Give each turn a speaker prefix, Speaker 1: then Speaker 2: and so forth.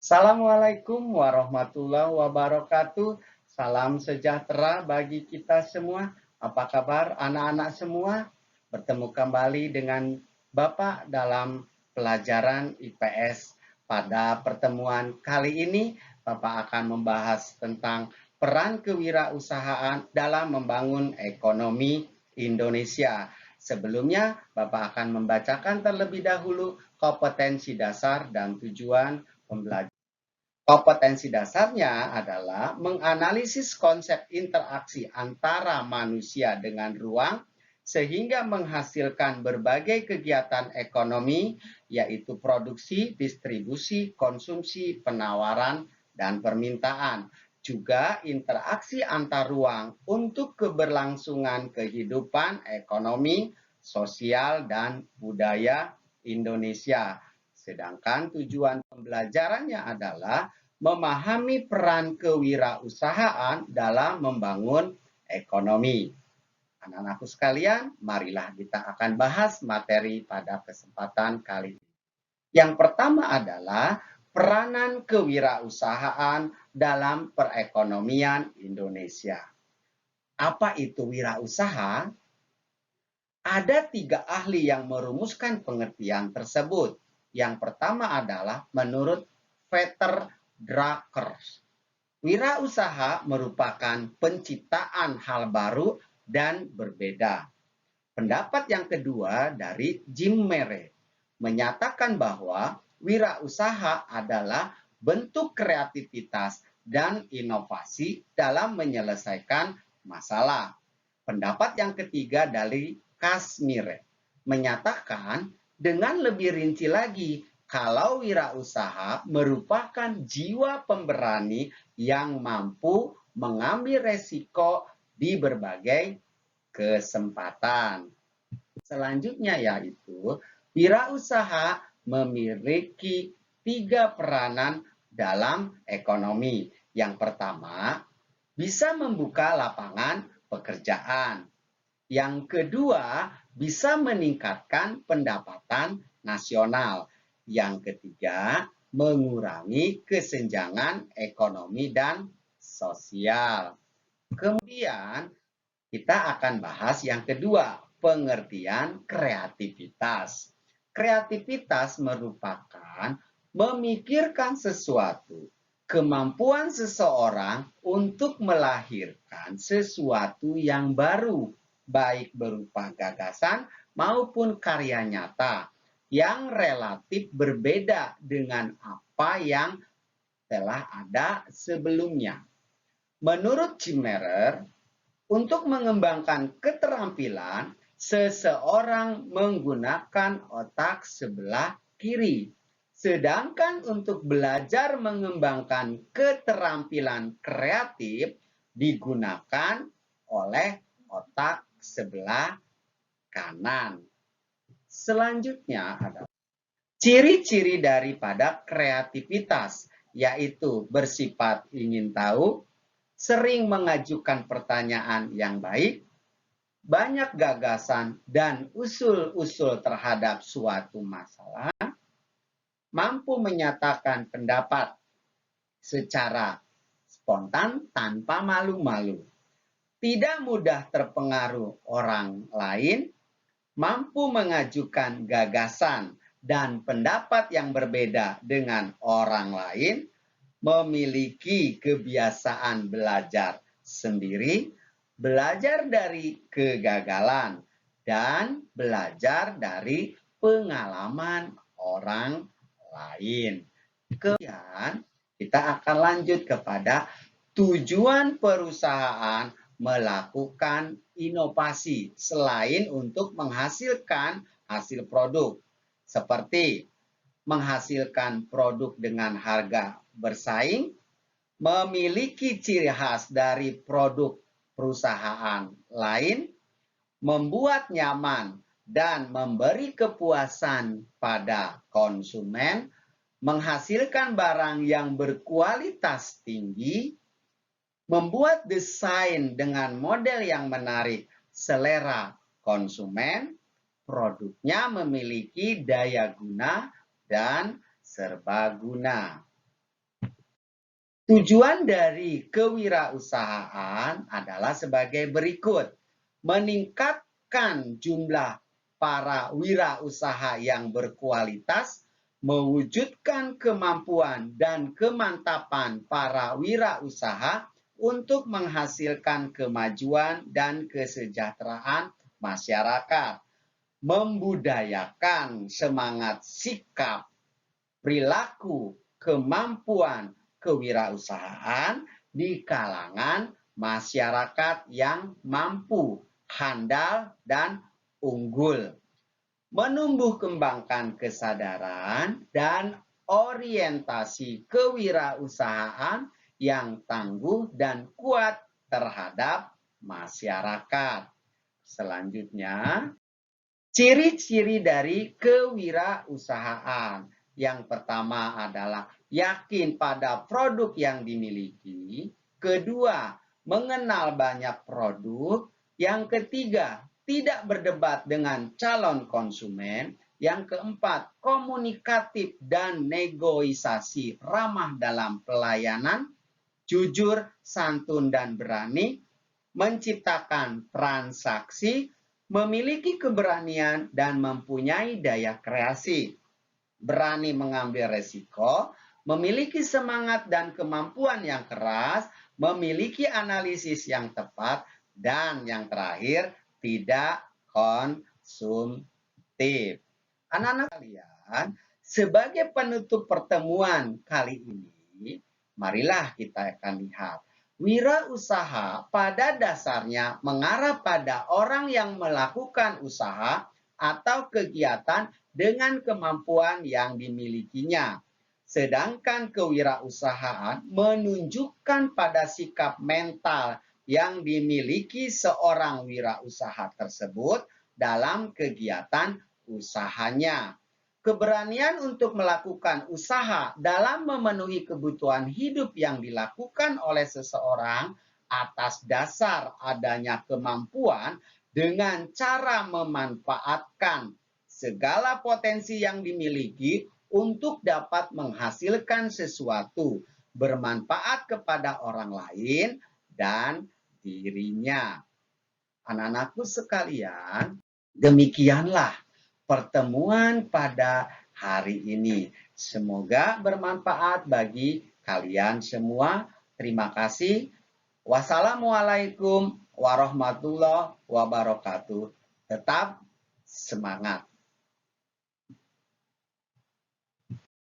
Speaker 1: Assalamualaikum warahmatullahi wabarakatuh. Salam sejahtera bagi kita semua. Apa kabar anak-anak semua? Bertemu kembali dengan Bapak dalam pelajaran IPS. Pada pertemuan kali ini, Bapak akan membahas tentang peran kewirausahaan dalam membangun ekonomi Indonesia. Sebelumnya, Bapak akan membacakan terlebih dahulu kompetensi dasar dan tujuan pembelajaran. Kompetensi dasarnya adalah menganalisis konsep interaksi antara manusia dengan ruang sehingga menghasilkan berbagai kegiatan ekonomi, yaitu produksi, distribusi, konsumsi, penawaran, dan permintaan. Juga interaksi antar ruang untuk keberlangsungan kehidupan ekonomi, sosial, dan budaya Indonesia. Sedangkan tujuan pembelajarannya adalah memahami peran kewirausahaan dalam membangun ekonomi. Anak-anakku sekalian, marilah kita akan bahas materi pada kesempatan kali ini. Yang pertama adalah peranan kewirausahaan dalam perekonomian Indonesia. Apa itu wirausaha? Ada 3 ahli yang merumuskan pengertian tersebut. Yang pertama adalah menurut Peter Drucker. Wirausaha merupakan penciptaan hal baru dan berbeda. Pendapat yang kedua dari Jim Merritt menyatakan bahwa wirausaha adalah bentuk kreativitas dan inovasi dalam menyelesaikan masalah. Pendapat yang ketiga dari Kashmir menyatakan dengan lebih rinci lagi kalau wirausaha merupakan jiwa pemberani yang mampu mengambil resiko di berbagai kesempatan. Selanjutnya yaitu wirausaha memiliki 3 peranan dalam ekonomi. Yang pertama, bisa membuka lapangan pekerjaan. Yang kedua, bisa meningkatkan pendapatan nasional. Yang ketiga, mengurangi kesenjangan ekonomi dan sosial. Kemudian, kita akan bahas yang kedua, pengertian kreativitas. Kreativitas merupakan memikirkan sesuatu, kemampuan seseorang untuk melahirkan sesuatu yang baru, baik berupa gagasan maupun karya nyata yang relatif berbeda dengan apa yang telah ada sebelumnya. Menurut Zimmerer, untuk mengembangkan keterampilan, seseorang menggunakan otak sebelah kiri. Sedangkan untuk belajar mengembangkan keterampilan kreatif digunakan oleh otak sebelah kanan. Selanjutnya adalah ciri-ciri daripada kreativitas, yaitu bersifat ingin tahu, sering mengajukan pertanyaan yang baik, banyak gagasan dan usul-usul terhadap suatu masalah, mampu menyatakan pendapat secara spontan tanpa malu-malu, tidak mudah terpengaruh orang lain, mampu mengajukan gagasan dan pendapat yang berbeda dengan orang lain, memiliki kebiasaan belajar sendiri, belajar dari kegagalan, dan belajar dari pengalaman orang lain. Kemudian kita akan lanjut kepada tujuan perusahaan melakukan inovasi selain untuk menghasilkan hasil produk, seperti menghasilkan produk dengan harga bersaing, memiliki ciri khas dari produk perusahaan lain, membuat nyaman dan memberi kepuasan pada konsumen, menghasilkan barang yang berkualitas tinggi, membuat desain dengan model yang menarik selera konsumen, produknya memiliki daya guna dan serbaguna. Tujuan dari kewirausahaan adalah sebagai berikut. Meningkatkan jumlah para wirausaha yang berkualitas, mewujudkan kemampuan dan kemantapan para wirausaha untuk menghasilkan kemajuan dan kesejahteraan masyarakat, membudayakan semangat sikap, perilaku, kemampuan, kewirausahaan di kalangan masyarakat yang mampu, handal, dan unggul. Menumbuh kembangkan kesadaran dan orientasi kewirausahaan yang tangguh dan kuat terhadap masyarakat. Selanjutnya, ciri-ciri dari kewirausahaan. Yang pertama adalah yakin pada produk yang dimiliki. Kedua, mengenal banyak produk. Yang ketiga, tidak berdebat dengan calon konsumen. Yang keempat, komunikatif dan negosiasi ramah dalam pelayanan. Jujur, santun, dan berani. Menciptakan transaksi, memiliki keberanian dan mempunyai daya kreasi, berani mengambil resiko, memiliki semangat dan kemampuan yang keras, memiliki analisis yang tepat, dan yang terakhir tidak konsumtif. Anak-anak kalian, sebagai penutup pertemuan kali ini, marilah kita akan lihat. Wirausaha pada dasarnya mengarah pada orang yang melakukan usaha atau kegiatan dengan kemampuan yang dimilikinya. Sedangkan kewirausahaan menunjukkan pada sikap mental yang dimiliki seorang wirausaha tersebut dalam kegiatan usahanya. Keberanian untuk melakukan usaha dalam memenuhi kebutuhan hidup yang dilakukan oleh seseorang atas dasar adanya kemampuan dengan cara memanfaatkan segala potensi yang dimiliki untuk dapat menghasilkan sesuatu bermanfaat kepada orang lain dan dirinya. Anak-anakku sekalian, demikianlah pertemuan pada hari ini. Semoga bermanfaat bagi kalian semua. Terima kasih. Wassalamualaikum warahmatullahi wabarakatuh. Tetap semangat.